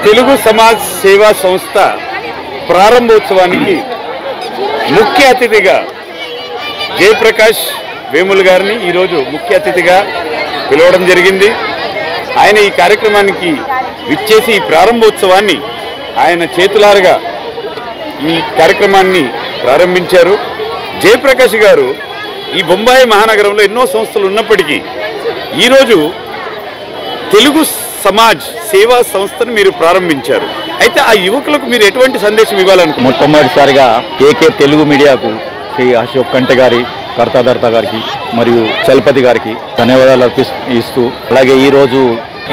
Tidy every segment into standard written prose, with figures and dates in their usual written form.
తెలుగు సమాజ్ సేవా సంస్థ ప్రారంభోత్సవానికి ముఖ్య అతిథిగా జయప్రకాష్ వేముల గారిని ఈరోజు ముఖ్య అతిథిగా పిలవడం జరిగింది. ఆయన ఈ కార్యక్రమానికి విచ్చేసి ఈ ప్రారంభోత్సవాన్ని ఆయన చేతులారుగా ఈ కార్యక్రమాన్ని ప్రారంభించారు. జయప్రకాష్ గారు ఈ బొంబాయి మహానగరంలో ఎన్నో సంస్థలు ఉన్నప్పటికీ ఈరోజు తెలుగు సమాజ్ సేవా సంస్థను మీరు ప్రారంభించారు. అయితే ఆ యువకులకు మీరు ఎటువంటి సందేశం ఇవ్వాలనుకుంటున్నారు? మొట్టమొదటిసారిగా ఏకే తెలుగు మీడియాకు శ్రీ అశోక్ కంటే గారి కర్తాదర్త గారికి మరియు చలపతి గారికి ధన్యవాదాలు ఇస్తూ, అలాగే ఈరోజు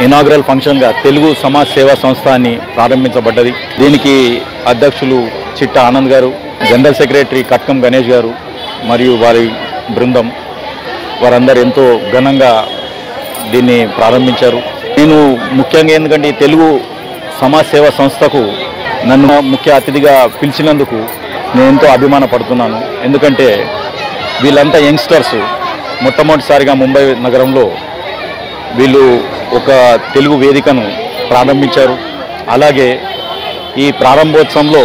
ఇనాగ్రల్ ఫంక్షన్గా తెలుగు సమాజ్ సేవా సంస్థ అని ప్రారంభించబడ్డది. దీనికి అధ్యక్షులు చిట్ట ఆనంద్ గారు, జనరల్ సెక్రటరీ కట్కం గణేష్ గారు మరియు వారి బృందం వారందరూ ఎంతో ఘనంగా దీన్ని ప్రారంభించారు. నేను ముఖ్యంగా ఎందుకంటే తెలుగు సమాజ్ సేవా సంస్థకు నన్ను ముఖ్య అతిథిగా పిలిచినందుకు నేను ఎంతో అభిమానపడుతున్నాను. ఎందుకంటే వీళ్ళంతా యంగ్స్టర్స్ మొట్టమొదటిసారిగా ముంబై నగరంలో వీళ్ళు ఒక తెలుగు వేదికను ప్రారంభించారు. అలాగే ఈ ప్రారంభోత్సవంలో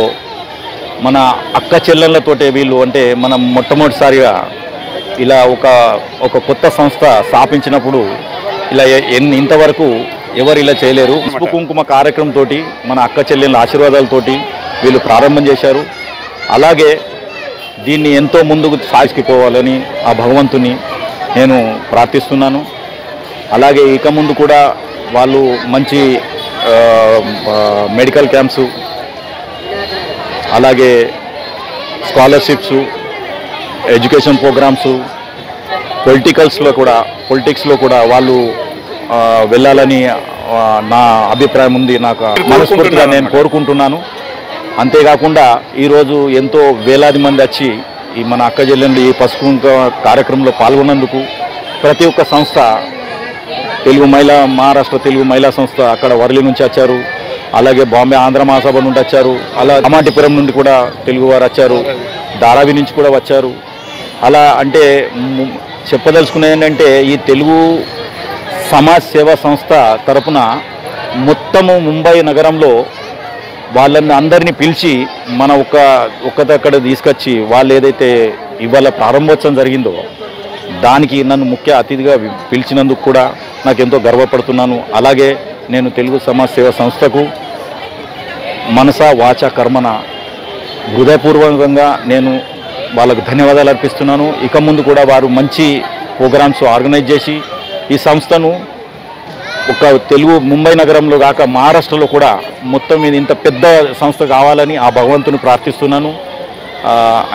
మన అక్క చెల్లెళ్ళతోటే వీళ్ళు అంటే మనం మొట్టమొదటిసారిగా ఇలా ఒక కొత్త సంస్థ స్థాపించినప్పుడు ఇలా ఇంతవరకు ఎవరు ఇలా చేయలేరు. పసుపు కుంకుమ కార్యక్రమంతో మన అక్క చెల్లెళ్ళ ఆశీర్వాదాలతోటి వీళ్ళు ప్రారంభం చేశారు. అలాగే దీన్ని ఎంతో ముందుకు సాగిపోవాలని ఆ భగవంతుని నేను ప్రార్థిస్తున్నాను. అలాగే ఇక ముందు కూడా వాళ్ళు మంచి మెడికల్ క్యాంప్స్, అలాగే స్కాలర్షిప్స్, ఎడ్యుకేషన్ ప్రోగ్రామ్స్, పొలిటిక్స్లో కూడా వాళ్ళు వెళ్ళాలని నా అభిప్రాయం ఉంది. నాకు మనస్ఫూర్తిగా నేను కోరుకుంటున్నాను. అంతేకాకుండా ఈరోజు ఎంతో వేలాది మంది వచ్చి ఈ మన అక్క చెల్లెళ్ళు ఈ పసుపు కార్యక్రమంలో పాల్గొన్నందుకు ప్రతి ఒక్క సంస్థ మహారాష్ట్ర తెలుగు మహిళా సంస్థ అక్కడ వర్లి నుంచి వచ్చారు. అలాగే బాంబే ఆంధ్ర మహాసభ నుండి వచ్చారు. అలా అమాంటిపురం నుండి కూడా తెలుగు వారు వచ్చారు. ధారావి నుంచి కూడా వచ్చారు. అలా అంటే చెప్పదలుచుకునేది ఏంటంటే ఈ తెలుగు సమాజ్ సేవా సంస్థ తరపున మొత్తము ముంబై నగరంలో వాళ్ళని అందరినీ పిలిచి మన ఒక్కదక్కడ తీసుకొచ్చి వాళ్ళు ఏదైతే ఇవాళ ప్రారంభోత్సవం జరిగిందో దానికి నన్ను ముఖ్య అతిథిగా పిలిచినందుకు కూడా నాకు ఎంతో గర్వపడుతున్నాను. అలాగే నేను తెలుగు సమాజ్ సేవా సంస్థకు మనస వాచ కర్మన హృదయపూర్వకంగా నేను వాళ్ళకు ధన్యవాదాలు అర్పిస్తున్నాను. ఇక ముందు కూడా వారు మంచి ప్రోగ్రామ్స్ ఆర్గనైజ్ చేసి ఈ సంస్థను ఒక తెలుగు ముంబై నగరంలో కాక మహారాష్ట్రలో కూడా మొత్తం మీద ఇంత పెద్ద సంస్థ కావాలని ఆ భగవంతుని ప్రార్థిస్తున్నాను.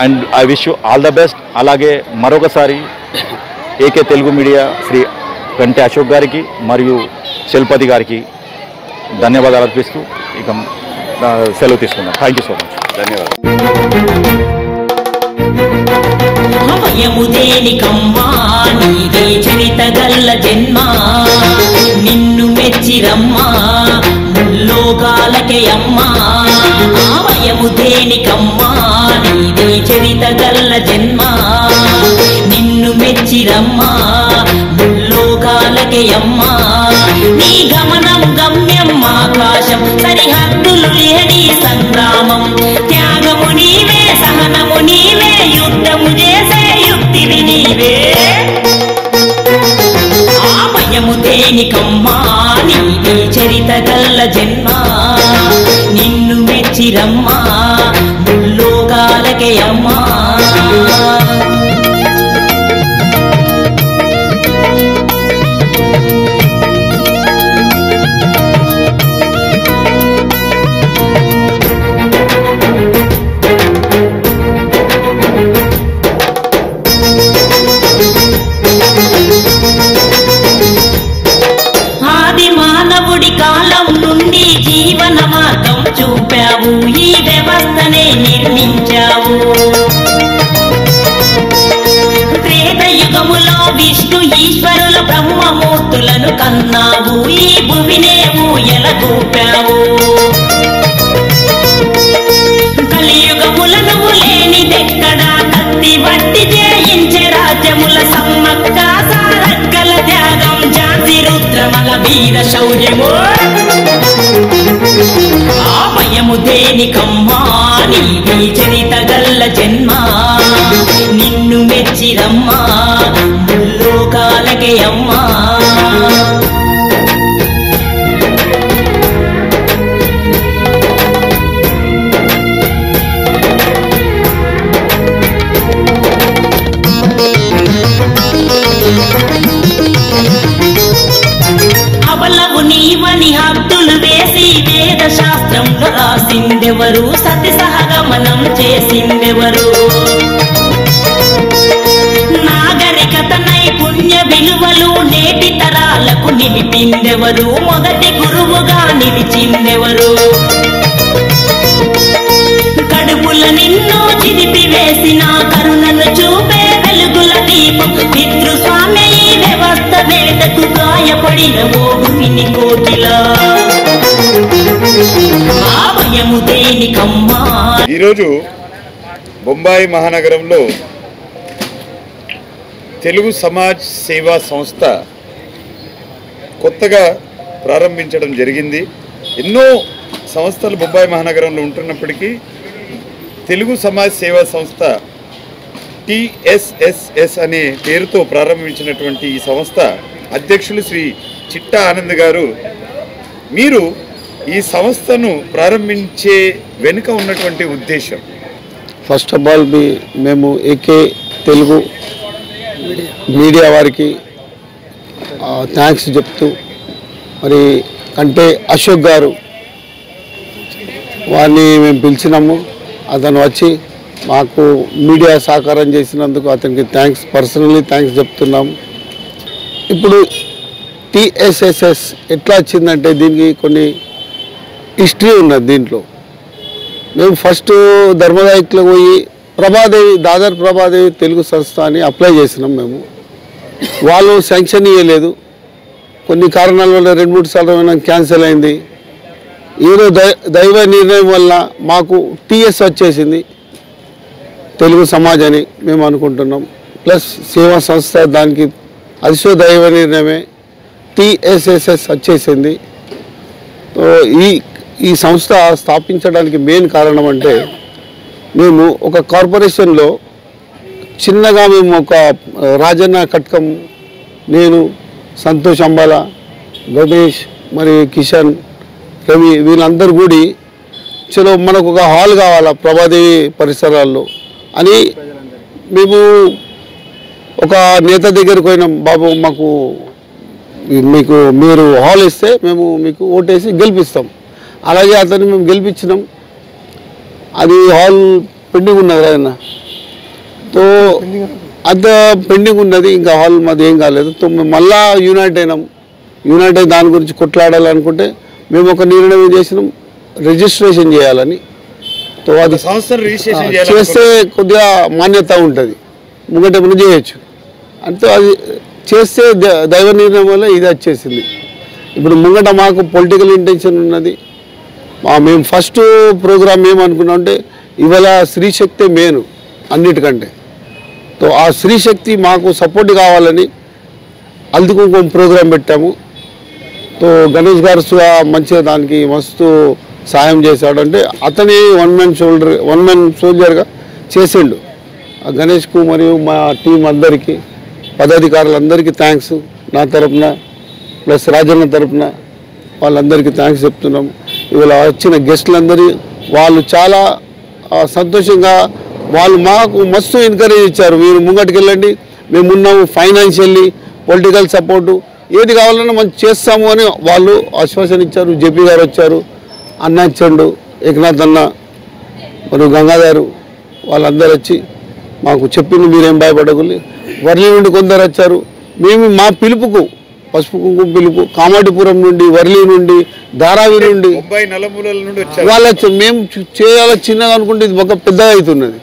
And I wish you all the best. అలాగే మరొకసారి ఏకే తెలుగు మీడియా శ్రీ కంటే అశోక్ గారికి మరియు చలపతి గారికి ధన్యవాదాలు అర్పిస్తూ ఇక సెలవు తీసుకున్నాను. Thank you so much. ధన్యవాదాలు. నిన్ను మెచ్చిరమ్మా ముల్లోకాలకే అమ్మా, ఆవయము దేనికమ్మా నీదే చరిత గల్ల జన్మ. నిన్ను మెచ్చిరమ్మా ముల్లోకాలకే అమ్మా, నీ గమనం గమ్యం ఆకాశం, సరిహద్దులు లేని సంగ్రామం. త్యాగము నీవే, సహనము నీవే, యుద్ధము చేసే యుక్తివి నీవే. ఆపయము దేనికమ్మా నీదే చరిత గల్ల జన్మ. నిన్ను మెచ్చిరమ్మా ముల్లోకాలకే అమ్మా. ఆది మానవుడి కాలం నుండి జీవన మార్గం చూపావు, ఈ వ్యవస్థనే నిర్మించావు. త్రేతయుగములో విష్ణు ఈశ్వరుల బ్రహ్మమూర్తులను కన్నావు, ఈ భువినేవు ఎలగూపావు. కలియుగముల నువ్వు లేనిదెక్కడా, కత్తి వట్టి జయించే రాజ్యముల సమ్మక్క సారక్కల త్యాగం, ఝాన్సీ రుద్రమల వీర శౌర్యము. భయము దేనికమ్మా నీవి చరిత గల్ల జన్మ నిన్ను మెచ్చిరమ్మా ముల్లోకాలకే అమ్మా అవలవు నీవని హద్దులు వేసి వేద శాస్త్రంలో రాసిందెవరు సతి సహగమనం చేసిందెవరు నాగరికత నైపుణ్య విలువలు నేటి తరాలకు నిలిపిందెవరు మొదటి గురువుగా నిలిచిందెవరు కడుపుల నిన్ను చిదిపి వేసిన కరుణను చూపే వెలుగుల దీపం పితృస్వామ్య ఈ వ్యవస్థ వేటకు గాయపడిన మోగుని కోకిలా ఆ భయము దేనికమ్మా. ఈరోజు బొంబాయి మహానగరంలో తెలుగు సమాజ్ సేవా సంస్థ కొత్తగా ప్రారంభించడం జరిగింది. ఎన్నో సంస్థలు బొంబాయి మహానగరంలో ఉంటున్నప్పటికీ తెలుగు సమాజ్ సేవా సంస్థ TSSS అనే పేరుతో ప్రారంభించినటువంటి ఈ సంస్థ అధ్యక్షులు శ్రీ చిట్టా ఆనంద్ గారు, మీరు ఈ సంస్థను ప్రారంభించే వెనుక ఉన్నటువంటి ఉద్దేశం? ఫస్ట్ ఆఫ్ ఆల్ మేము ఏకే తెలుగు మీడియా వారికి థ్యాంక్స్ చెప్తూ, మరి కంటే అశోక్ గారు వారిని మేము పిలిచినాము. అతను వచ్చి మాకు మీడియా సహకారం చేసినందుకు అతనికి పర్సనల్లీ థ్యాంక్స్ చెప్తున్నాము. ఇప్పుడు TSSS ఎట్లా వచ్చిందంటే దీనికి కొన్ని హిస్టరీ ఉన్నది. దీంట్లో మేము ఫస్ట్ ధర్మదాయిలో పోయి దాదర్ ప్రభాదేవి తెలుగు సంస్థ అని అప్లై చేసినాం. మేము వాళ్ళు శాంక్షన్ ఇవ్వలేదు. కొన్ని కారణాల వల్ల 2-3 సార్లు క్యాన్సిల్ అయింది. ఏదో దైవ నిర్ణయం వల్ల మాకు TS వచ్చేసింది, తెలుగు సమాజ్ అని మేము అనుకుంటున్నాం. ప్లస్ సేవా సంస్థ దానికి అదిశో దైవ నిర్ణయమే TSSS వచ్చేసింది. ఈ సంస్థ స్థాపించడానికి మెయిన్ కారణం అంటే మేము ఒక కార్పొరేషన్లో చిన్నగా మేము ఒక రాజన్న కట్కం, నేను, సంతోష్ అంబాల, గణేష్, మరి కిషన్, రవి వీళ్ళందరూ కూడి చలో మనకు ఒక హాల్ కావాలా ప్రభాదేవి పరిసరాల్లో అని మేము ఒక నేత దగ్గరికి పోయినాం. బాబు మీరు హాల్ ఇస్తే మేము మీకు ఓటేసి గెలిపిస్తాం. అలాగే అతన్ని మేము గెలిపించినాం. అది హాల్ పెండింగ్ ఉన్నది కదన్నా, అంత పెండింగ్ ఉన్నది, ఇంకా హాల్ మాది ఏం కాలేదు. మేము మళ్ళా యునైట్ అయినాం. యునైట్ అయి దాని గురించి కొట్లాడాలనుకుంటే మేము ఒక నిర్ణయం చేసినాం, రిజిస్ట్రేషన్ చేయాలని. అది చేస్తే కొద్దిగా మాన్యత ఉంటుంది, ముంగటేమైనా చేయొచ్చు అంటే అది చేస్తే దైవ నిర్ణయం వల్ల ఇది వచ్చేసింది. ఇప్పుడు ముంగట మాకు పొలిటికల్ ఇంటెన్షన్ ఉన్నది. మేము ఫస్ట్ ప్రోగ్రామ్ ఏమనుకున్నాం అంటే ఇవాళ స్త్రీశక్తి మెయిన్ అన్నిటికంటే. ఆ స్త్రీశక్తి మాకు సపోర్ట్ కావాలని హల్దీ కుంకుమ ప్రోగ్రాం పెట్టాము. గణేష్ గారు మంచిగా దానికి మస్తు సాయం చేశాడు. అంటే అతని వన్ మ్యాన్ సోల్జర్గా చేసిండు. గణేష్కు మరియు మా టీం అందరికీ, పదాధికారులందరికీ థ్యాంక్స్ నా తరఫున, ప్లస్ రాజన్న తరఫున వాళ్ళందరికీ థ్యాంక్స్ చెప్తున్నాం. ఇవాళ వచ్చిన గెస్టులందరూ వాళ్ళు చాలా సంతోషంగా వాళ్ళు మాకు మస్తు ఎంకరేజ్ ఇచ్చారు. మీరు ముంగటికి వెళ్ళండి, మేము ఉన్నాము, ఫైనాన్షియల్లీ పొలిటికల్ సపోర్టు ఏది కావాలన్నా మనం చేస్తాము అని వాళ్ళు ఆశ్వాసన ఇచ్చారు. జేపీ గారు వచ్చారు, అన్న ఇచ్చండు, ఏకనాథ్ అన్న మరియు గంగాధరు వాళ్ళందరూ వచ్చి మాకు చెప్పింది మీరేం భయపడకూడదు. వర్లి నుండి కొందరు వచ్చారు. మేము మా పిలుపుకు పసుపు కుంకుమ పిలుపు కామాటిపురం నుండి, వర్లి నుండి, ధారావి నుండి వాళ్ళు వచ్చారు. మేము చేయాల చిన్నగా అనుకుంటే ఇది ఒక పెద్దగా అవుతున్నది,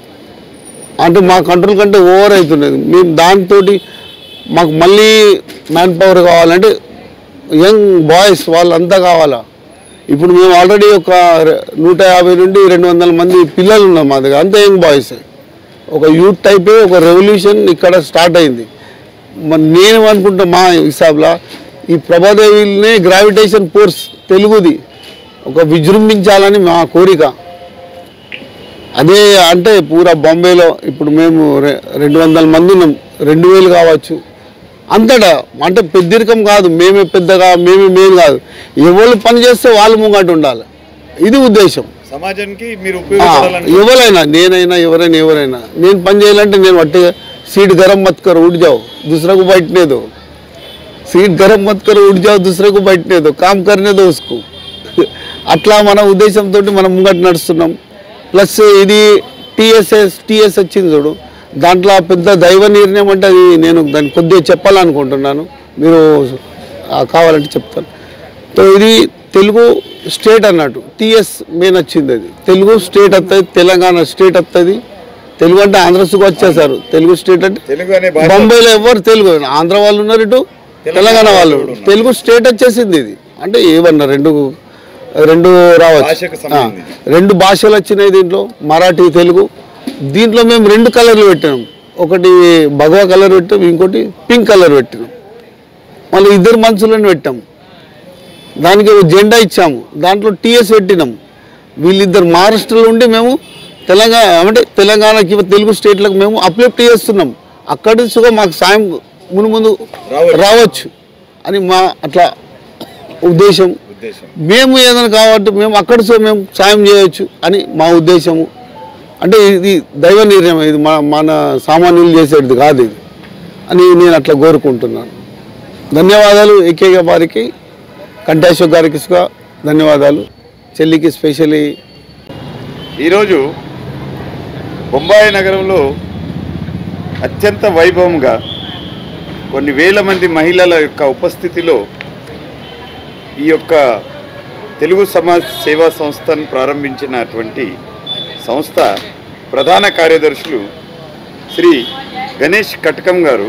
అంటే మా కంట్రోల్ కంటే ఓవర్ అవుతున్నది. మేము దాంతో మాకు మళ్ళీ మ్యాన్ పవర్ కావాలంటే యంగ్ బాయ్స్ వాళ్ళంతా కావాలా. ఇప్పుడు మేము ఆల్రెడీ ఒక 150 నుండి 200 మంది పిల్లలు ఉన్నాం మా దగ్గర, అంతా యంగ్ బాయ్స్. ఒక యూత్ టైపే ఒక రెవల్యూషన్ ఇక్కడ స్టార్ట్ అయింది. నేను అనుకుంటా మా హిసాబ్లా ఈ ప్రభాదేవినే గ్రావిటేషన్ ఫోర్స్ తెలుగుది ఒక విజృంభించాలని మా కోరిక. అదే అంటే పూరా బాంబేలో ఇప్పుడు మేము 200 మంది ఉన్నాం, 2000 కావచ్చు, అంతటా అంటే పెద్దరికం కాదు, మేమే పెద్దగా మేమే కాదు, ఎవరు పని చేస్తే వాళ్ళు ముంగట ఉండాలి, ఇది ఉద్దేశం. సమాజానికి మీరు ఉపయోగపడాలని ఎవరైనా నేనైనా ఎవరైనా నేను పని చేయాలంటే నేను వట్టిగా सीट गरम मत करो उठ जाओ, दूसरे को बैठने दो, सीट गरम मत करो उठ जाओ, दूसरे को बैठने दो, काम करने दो उसको. అట్లా మన ఉద్దేశంతో మనం ముంగట నడుస్తున్నాం. ప్లస్ ఇది టీఎస్ వచ్చింది చూడు, దాంట్లో పెద్ద దైవ నిర్ణయం అంటే అది నేను దాన్ని కొద్దిగా చెప్పాలనుకుంటున్నాను, మీరు కావాలంటే చెప్తాను. సో ఇది తెలుగు స్టేట్ అన్నట్టు టీఎస్ మెయిన్ వచ్చింది, అది తెలుగు స్టేట్ వస్తుంది, తెలంగాణ స్టేట్ వస్తుంది. తెలుగు అంటే ఆంధ్రసుకు వచ్చేసారు, తెలుగు స్టేట్ అంటే బొంబాయిలో ఎవరు తెలుగు, ఆంధ్ర వాళ్ళు ఉన్నారు, ఇటు తెలంగాణ వాళ్ళు, తెలుగు స్టేట్ వచ్చేసింది. ఇది అంటే ఏమన్నా రెండు రావచ్చు, 2 భాషలు వచ్చినాయి దీంట్లో, మరాఠీ తెలుగు. దీంట్లో మేము 2 కలర్లు పెట్టినాం, ఒకటి భగవా కలర్ పెట్టాం, ఇంకోటి పింక్ కలర్ పెట్టినాం, మళ్ళీ 2 మనుషులను పెట్టాం, దానికి జెండా ఇచ్చాము, దాంట్లో టీఎస్ పెట్టినాం. వీళ్ళిద్దరు మహారాష్ట్రలో ఉండి మేము తెలంగాణ అంటే తెలంగాణకి తెలుగు స్టేట్లకు మేము అప్లిఫ్ట్ చేస్తున్నాం, అక్కడి నుంచి మాకు సాయం ముందు రావచ్చు అని మా అట్లా ఉద్దేశం. మేము ఏదైనా కాబట్టి మేము అక్కడి నుంచి మేము సాయం చేయవచ్చు అని మా ఉద్దేశము. అంటే ఇది దైవ నిర్ణయం, ఇది మన సామాన్యులు చేసేది కాదు ఇది అని నేను అట్లా కోరుకుంటున్నాను. ధన్యవాదాలు ఏకే వారికి, కంఠేశ్వర్ గారికి ధన్యవాదాలు, చెల్లికి స్పెషల్లీ. ఈరోజు బొంబాయి నగరంలో అత్యంత వైభవంగా కొన్ని వేల మంది మహిళల యొక్క ఉపస్థితిలో ఈ యొక్క తెలుగు సమాజ్ సేవా సంస్థను ప్రారంభించినటువంటి సంస్థ ప్రధాన కార్యదర్శులు శ్రీ గణేష్ కటకం గారు,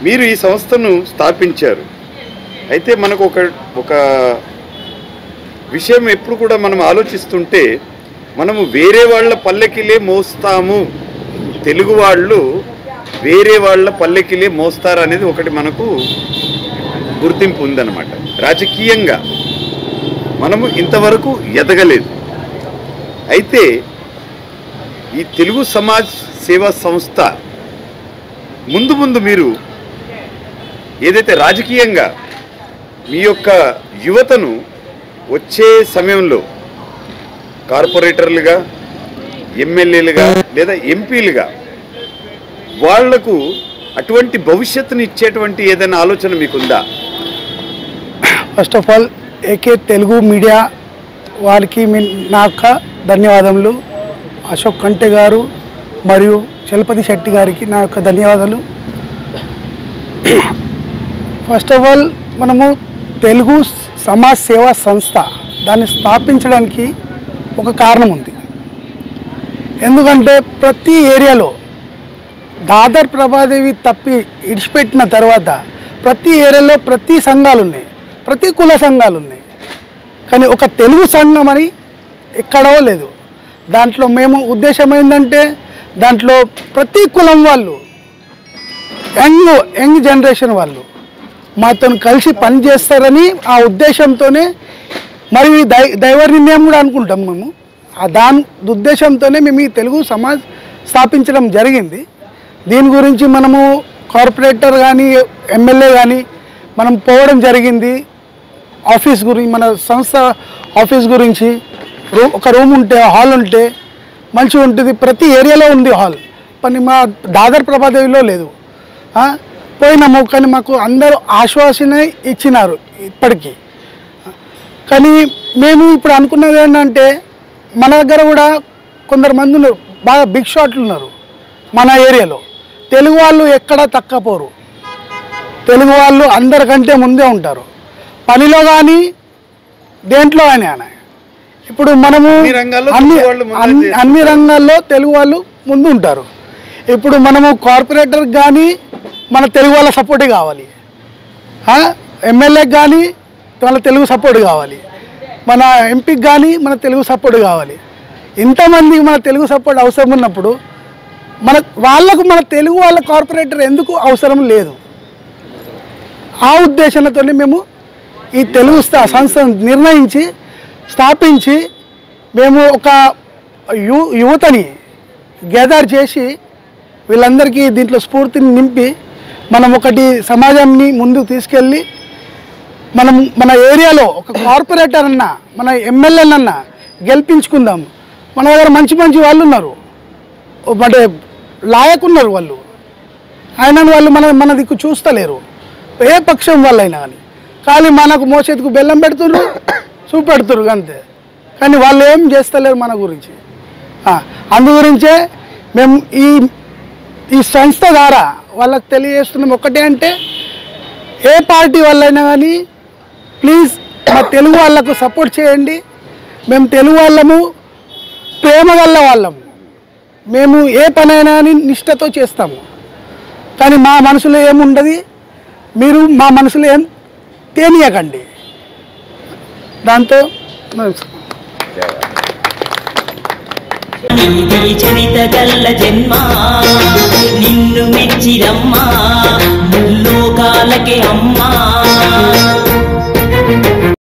మీరు ఈ సంస్థను స్థాపించారు. అయితే మనకు ఒక విషయం ఎప్పుడు కూడా మనం ఆలోచిస్తుంటే, మనము వేరే వాళ్ళ పల్లెకిలే మోస్తాము, తెలుగు వాళ్ళు వేరే వాళ్ళ పల్లెకిలే మోస్తారు అనేది ఒకటి మనకు గుర్తింపు ఉందన్నమాట. రాజకీయంగా మనము ఇంతవరకు ఎదగలేదు. అయితే ఈ తెలుగు సమాజ్ సేవా సంస్థ ముందు మీరు ఏదైతే రాజకీయంగా మీ యొక్క యువతను వచ్చే సమయంలో కార్పొరేటర్లుగా, ఎమ్మెల్యేలుగా లేదా ఎంపీలుగా వాళ్లకు అటువంటి భవిష్యత్తుని ఇచ్చేటువంటి ఏదైనా ఆలోచన మీకుందా? First of all AK Telugu media వారికి నా యొక్క ధన్యవాదములు. అశోక్ కంటే గారు మరియు చలపతి శెట్టి గారికి నా యొక్క ధన్యవాదాలు. ఫస్ట్ ఆఫ్ ఆల్ మనము తెలుగు సమాజ్ సేవా సంస్థ దాన్ని స్థాపించడానికి ఒక కారణం ఉంది. ఎందుకంటే ప్రతి ఏరియాలో దాదర్ ప్రభాదేవి తప్పి ఇడిచిపెట్టిన తర్వాత ప్రతి ఏరియాలో ప్రతి సంఘాలు ఉన్నాయి, ప్రతి కుల సంఘాలు ఉన్నాయి, కానీ ఒక తెలుగు సంఘం అని ఎక్కడో లేదు. దాంట్లో మేము ఉద్దేశం ఏంటంటే దాంట్లో ప్రతి కులం వాళ్ళు, యంగ్ జనరేషన్ వాళ్ళు మాతో కలిసి పనిచేస్తారని ఆ ఉద్దేశంతోనే, మరియు దైవ నిర్ణయం కూడా అనుకుంటాం మేము. దాని ఉద్దేశంతోనే మేము ఈ తెలుగు సమాజ్ స్థాపించడం జరిగింది. దీని గురించి మనము కార్పొరేటర్ కానీ ఎమ్మెల్యే కానీ మనం పోవడం జరిగింది. ఆఫీస్ గురించి, మన సంస్థ ఆఫీస్ గురించి ఒక రూమ్ ఉంటే, హాల్ ఉంటే మంచిగా ఉంటుంది. ప్రతి ఏరియాలో ఉంది హాల్, కానీ మా దాదర్ ప్రభాదేవిలో లేదు. పోయినాము, కానీ మాకు అందరూ ఆశ్వాసన ఇచ్చినారు ఇప్పటికీ. కానీ మేము ఇప్పుడు అనుకున్నది ఏంటంటే, మన దగ్గర కూడా కొందరు మంది ఉన్నారు, బాగా బిగ్ షాట్లు ఉన్నారు మన ఏరియాలో. తెలుగు వాళ్ళు ఎక్కడా తక్కపోరు, తెలుగు వాళ్ళు అందరికంటే ముందే ఉంటారు, పనిలో కానీ దేంట్లో కానీ. అన్న ఇప్పుడు మనము అన్ని రంగాల్లో తెలుగు వాళ్ళు ముందు ఉంటారు. ఇప్పుడు మనము కార్పొరేటర్ కానీ మన తెలుగు వాళ్ళ సపోర్ట్ కావాలి, ఎమ్మెల్యేకి కానీ మన తెలుగు సపోర్ట్ కావాలి, మన ఎంపీకి కానీ మన తెలుగు సపోర్ట్ కావాలి. ఇంతమందికి మన తెలుగు సపోర్ట్ అవసరం ఉన్నప్పుడు వాళ్ళకు మన తెలుగు వాళ్ళ కార్పొరేటర్ ఎందుకు అవసరం లేదు? ఆ ఉద్దేశంతో మేము ఈ తెలుగు సంస్థను నిర్ణయించి స్థాపించి మేము ఒక యువతని గ్యాదర్ చేసి వీళ్ళందరికీ దీంట్లో స్ఫూర్తిని నింపి మనం ఒకటి సమాజాన్ని ముందుకు తీసుకెళ్ళి మనం మన ఏరియాలో ఒక కార్పొరేటర్ అన్నా మన ఎమ్మెల్యేలన్నా గెలిపించుకుందాం. మన దగ్గర మంచి మంచి వాళ్ళు ఉన్నారు, అంటే లాయకున్నారు వాళ్ళు, ఆయన వాళ్ళు మన దిక్కు చూస్తలేరు, ఏ పక్షం వాళ్ళైనా కానీ మనకు మోసేందుకు బెల్లం పెడుతున్నారు, చూపెడుతున్నారు అంతే. కానీ వాళ్ళు ఏం చేస్తలేరు మన గురించి. అందు గురించే మేము ఈ సంస్థ ద్వారా వాళ్ళకి తెలియజేస్తున్నాం ఒకటే, అంటే ఏ పార్టీ వాళ్ళైనా కానీ ప్లీజ్ మా తెలుగు వాళ్ళకు సపోర్ట్ చేయండి. మేము తెలుగు వాళ్ళము, ప్రేమ గల్ల వాళ్ళము, మేము ఏ పనైనా కానీ నిష్ఠతో చేస్తాము. కానీ మా మనసులో ఏముండదు, మీరు మా మనసులో ఏం తేనియకండి. దాంతో చరిత గల్ల జన్మ నిన్ను మెచ్చిరమ్మా ముల్లోకాలకే అమ్మా.